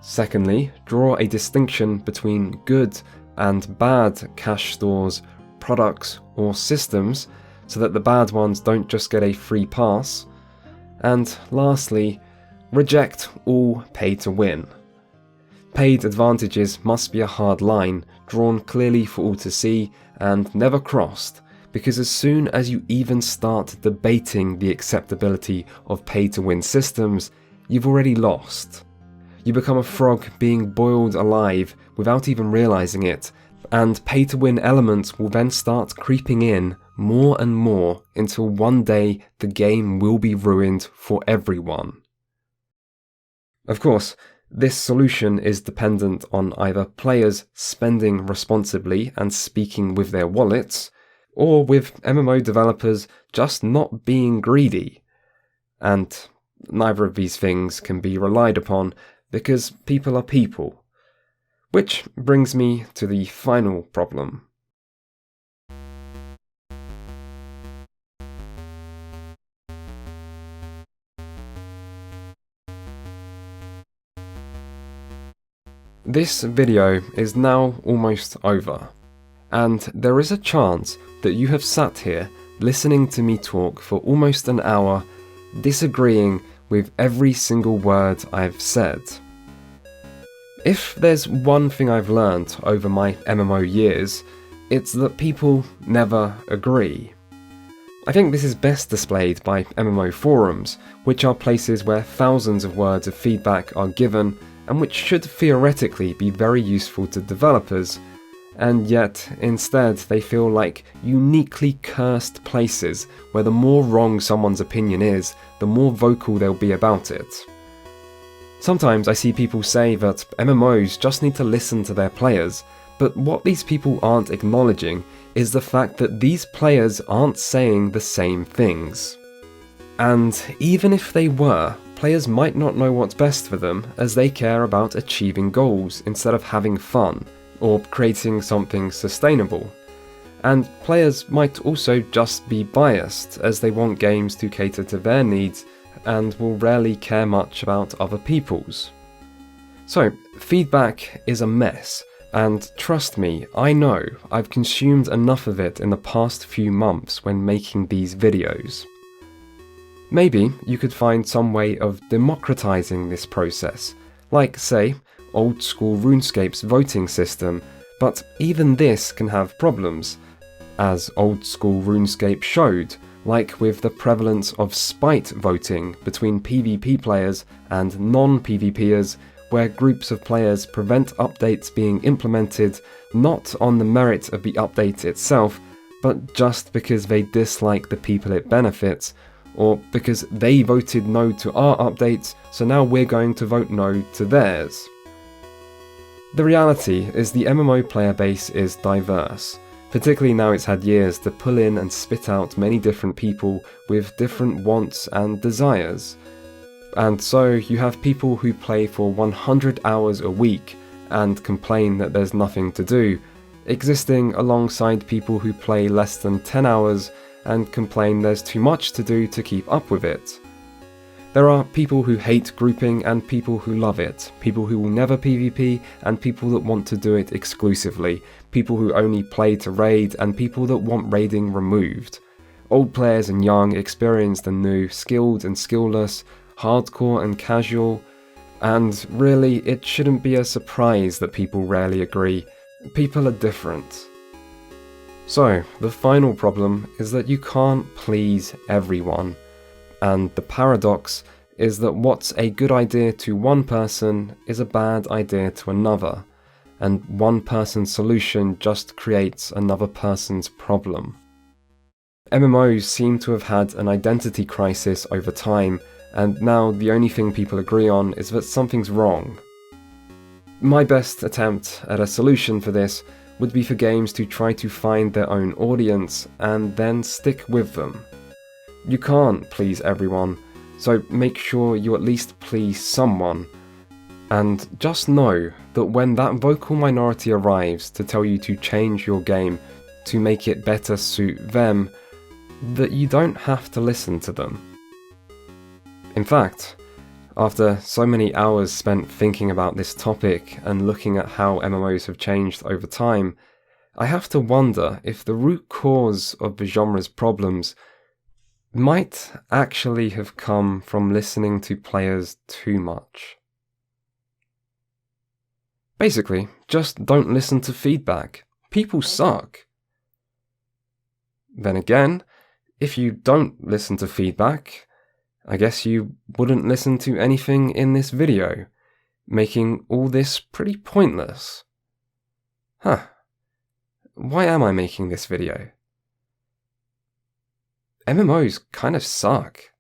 Secondly, draw a distinction between good and bad cash stores, products, or systems so that the bad ones don't just get a free pass. And lastly, reject all pay to win. Paid advantages must be a hard line, drawn clearly for all to see and never crossed, because as soon as you even start debating the acceptability of pay-to-win systems, you've already lost. You become a frog being boiled alive without even realizing it, and pay-to-win elements will then start creeping in more and more until one day the game will be ruined for everyone. Of course, this solution is dependent on either players spending responsibly and speaking with their wallets, or with MMO developers just not being greedy. And neither of these things can be relied upon because people are people. Which brings me to the final problem. This video is now almost over, and there is a chance that you have sat here listening to me talk for almost an hour, disagreeing with every single word I've said. If there's one thing I've learned over my MMO years, it's that people never agree. I think this is best displayed by MMO forums, which are places where thousands of words of feedback are given and which should theoretically be very useful to developers, and yet instead they feel like uniquely cursed places where the more wrong someone's opinion is, the more vocal they'll be about it. Sometimes I see people say that MMOs just need to listen to their players, but what these people aren't acknowledging is the fact that these players aren't saying the same things. And even if they were, players might not know what's best for them as they care about achieving goals instead of having fun, or creating something sustainable. And players might also just be biased as they want games to cater to their needs and will rarely care much about other people's. So, feedback is a mess, and trust me, I know I've consumed enough of it in the past few months when making these videos. Maybe you could find some way of democratizing this process, like, say, old school RuneScape's voting system, but even this can have problems, as old school RuneScape showed, like with the prevalence of spite voting between PvP players and non-PvPers, where groups of players prevent updates being implemented not on the merit of the update itself, but just because they dislike the people it benefits, or because they voted no to our updates, so now we're going to vote no to theirs. The reality is the MMO player base is diverse, particularly now it's had years to pull in and spit out many different people with different wants and desires. And so you have people who play for 100 hours a week and complain that there's nothing to do, existing alongside people who play less than 10 hours and complain there's too much to do to keep up with it. There are people who hate grouping and people who love it, people who will never PvP and people that want to do it exclusively, people who only play to raid and people that want raiding removed. Old players and young, experienced and new, skilled and skillless, hardcore and casual, and really it shouldn't be a surprise that people rarely agree. People are different. So, the final problem is that you can't please everyone. And the paradox is that what's a good idea to one person is a bad idea to another, and one person's solution just creates another person's problem. MMOs seem to have had an identity crisis over time, and now the only thing people agree on is that something's wrong. My best attempt at a solution for this would be for games to try to find their own audience and then stick with them. You can't please everyone, so make sure you at least please someone. And just know that when that vocal minority arrives to tell you to change your game, to make it better suit them, that you don't have to listen to them. In fact, after so many hours spent thinking about this topic and looking at how MMOs have changed over time, I have to wonder if the root cause of the genre's problems might actually have come from listening to players too much. Basically, just don't listen to feedback. People suck. Then again, if you don't listen to feedback, I guess you wouldn't listen to anything in this video, making all this pretty pointless. Why am I making this video? MMOs kind of suck.